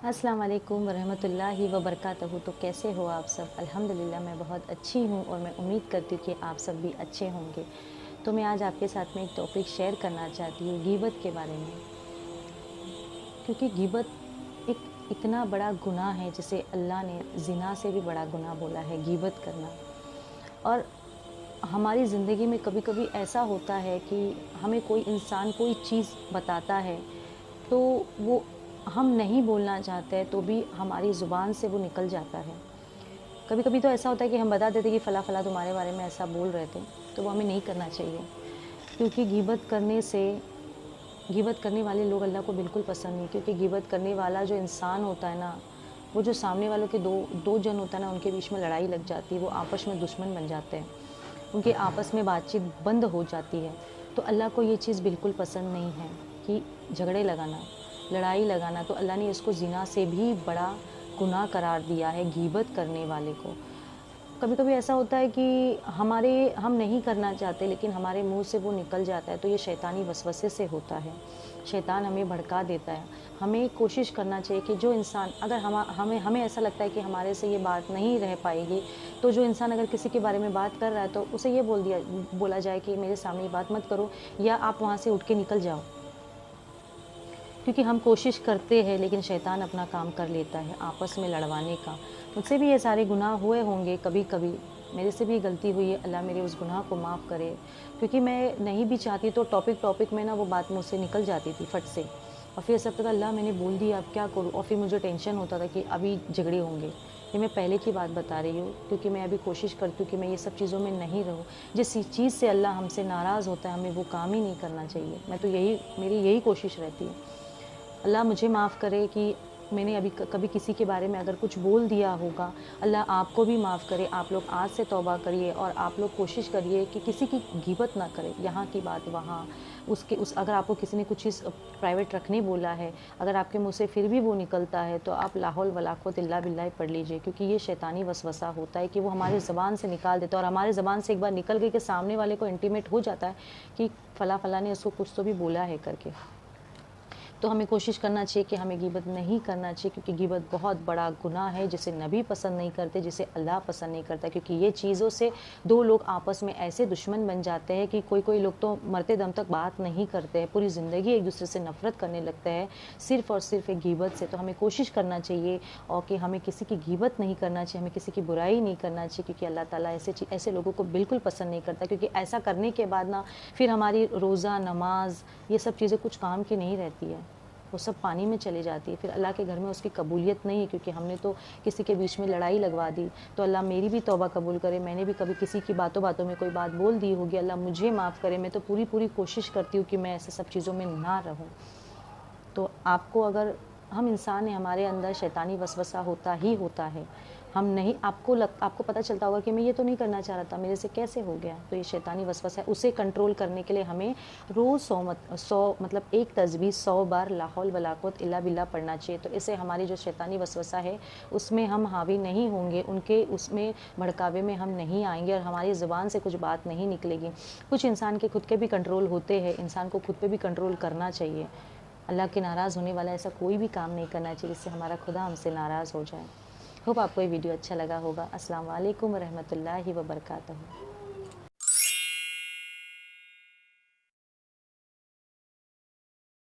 अस्सलाम वालेकुम वरहमतुल्लाहि वबरकातहू। तो कैसे हो आप सब? अल्हम्दुलिल्लाह मैं बहुत अच्छी हूँ और मैं उम्मीद करती हूँ कि आप सब भी अच्छे होंगे। तो मैं आज आपके साथ में एक टॉपिक शेयर करना चाहती हूँ गीबत के बारे में, क्योंकि गीबत एक इतना बड़ा गुनाह है जिसे अल्लाह ने ज़िना से भी बड़ा गुनाह बोला है गीबत करना। और हमारी ज़िंदगी में कभी-कभी ऐसा होता है कि हमें कोई इंसान कोई चीज़ बताता है, तो वो हम नहीं बोलना चाहते हैं तो भी हमारी ज़ुबान से वो निकल जाता है। कभी-कभी तो ऐसा होता है कि हम बता देते हैं कि फ़लाँ-फ़लाँ तुम्हारे बारे में ऐसा बोल रहे थे, तो वो हमें नहीं करना चाहिए। क्योंकि गीबत करने वाले लोग अल्लाह को बिल्कुल पसंद नहीं, क्योंकि गीबत करने वाला जो इंसान होता है ना, वो जो सामने वालों के 2 जन होता है ना, उनके बीच में लड़ाई लग जाती है, वो आपस में दुश्मन बन जाते हैं। उनके आपस में बातचीत बंद हो जाती है। तो अल्लाह को ये चीज़ बिल्कुल पसंद नहीं है कि झगड़े लगाना, लड़ाई लगाना। तो अल्लाह ने इसको ज़िना से भी बड़ा गुनाह करार दिया है गीबत करने वाले को। कभी-कभी ऐसा होता है कि हम नहीं करना चाहते, लेकिन हमारे मुँह से वो निकल जाता है, तो ये शैतानी वसवसे से होता है। शैतान हमें भड़का देता है। हमें कोशिश करना चाहिए कि जो इंसान अगर हमें हमें ऐसा लगता है कि हमारे से ये बात नहीं रह पाएगी, तो जो इंसान अगर किसी के बारे में बात कर रहा है, तो उसे ये बोला जाए कि मेरे सामने ये बात मत करो, या आप वहाँ से उठ के निकल जाओ। क्योंकि हम कोशिश करते हैं, लेकिन शैतान अपना काम कर लेता है आपस में लड़वाने का। मुझसे भी ये सारे गुनाह हुए होंगे कभी-कभी, मेरे से भी गलती हुई है, अल्लाह मेरे उस गुनाह को माफ़ करे। क्योंकि मैं नहीं भी चाहती तो टॉपिक में ना वो बात मुझसे निकल जाती थी फट से, और फिर ऐसा लगता था अल्लाह मैंने बोल दिया, अब क्या करूँ? और फिर मुझे टेंशन होता था कि अभी झगड़े होंगे। ये मैं पहले की बात बता रही हूँ, क्योंकि मैं अभी कोशिश करती हूँ कि मैं ये सब चीज़ों में नहीं रहूँ। जिस चीज़ से अल्लाह हमसे नाराज़ होता है, हमें वो काम ही नहीं करना चाहिए। मैं तो मेरी यही कोशिश रहती है। अल्लाह मुझे माफ़ करे कि मैंने अभी कभी किसी के बारे में अगर कुछ बोल दिया होगा। अल्लाह आपको भी माफ़ करे। आप लोग आज से तौबा करिए और आप लोग कोशिश करिए कि किसी की गीबत ना करें। यहाँ की बात वहाँ, अगर आपको किसी ने कुछ चीज़ प्राइवेट रखने बोला है, अगर आपके मुँह से फिर भी वो निकलता है, तो आप ला हौल वला कुव्वत इल्ला बिल्लाह पढ़ लीजिए, क्योंकि ये शैतानी वसवसा होता है कि वो हमारी ज़बान से निकाल देता है, और हमारी ज़बान से एक बार निकल गई कि सामने वाले को इंटीमेट हो जाता है कि फ़लाँ-फ़लाँ ने उसको कुछ तो भी बोला है करके। तो हमें कोशिश करना चाहिए कि हमें गीबत नहीं करना चाहिए, क्योंकि गीबत बहुत बड़ा गुनाह है जिसे नबी पसंद नहीं करते, जिसे अल्लाह पसंद नहीं करता। क्योंकि ये चीज़ों से 2 लोग आपस में ऐसे दुश्मन बन जाते हैं कि कोई लोग तो मरते दम तक बात नहीं करते हैं, पूरी ज़िंदगी एक दूसरे से नफ़रत करने लगते हैं, सिर्फ़ और सिर्फ़ एक गीबत से। तो हमें कोशिश करना चाहिए और कि हमें किसी की गीबत नहीं करना चाहिए, हमें किसी की बुराई नहीं करना चाहिए, क्योंकि अल्लाह ताला ऐसे लोगों को बिल्कुल पसंद नहीं करता। क्योंकि ऐसा करने के बाद ना फिर हमारी रोज़ा, नमाज़, ये सब चीज़ें कुछ काम की नहीं रहती है, वो सब पानी में चली जाती है। फिर अल्लाह के घर में उसकी कबूलियत नहीं है, क्योंकि हमने तो किसी के बीच में लड़ाई लगवा दी। तो अल्लाह मेरी भी तौबा कबूल करे। मैंने भी कभी किसी की बातों में कोई बात बोल दी होगी, अल्लाह मुझे माफ़ करे। मैं तो पूरी कोशिश करती हूँ कि मैं ऐसे सब चीज़ों में ना रहूँ। तो आपको अगर हम इंसान हैं, हमारे अंदर शैतानी वसवसा होता ही होता है। हम नहीं आपको पता चलता होगा कि मैं ये तो नहीं करना चाह रहा था, मेरे से कैसे हो गया? तो ये शैतानी वसवसा है। उसे कंट्रोल करने के लिए हमें रोज़ 100 मतलब एक तस्बीह 100 बार ला हौल वला कुव्वत इल्ला बिल्लाह पढ़ना चाहिए। तो इससे हमारी जो शैतानी वसवसा है, उसमें हम हावी नहीं होंगे, उनके उसमें भड़कावे में हम नहीं आएँगे, और हमारी ज़ुबान से कुछ बात नहीं निकलेगी। कुछ इंसान के खुद के भी कंट्रोल होते हैं, इंसान को खुद पे भी कंट्रोल करना चाहिए। अल्लाह के नाराज़ होने वाला ऐसा कोई भी काम नहीं करना चाहिए जिससे हमारा खुदा हमसे नाराज़ हो जाए। होप आपको ये वीडियो अच्छा लगा होगा। अस्सलाम वालेकुम व रहमतुल्लाहि व बरकातहू।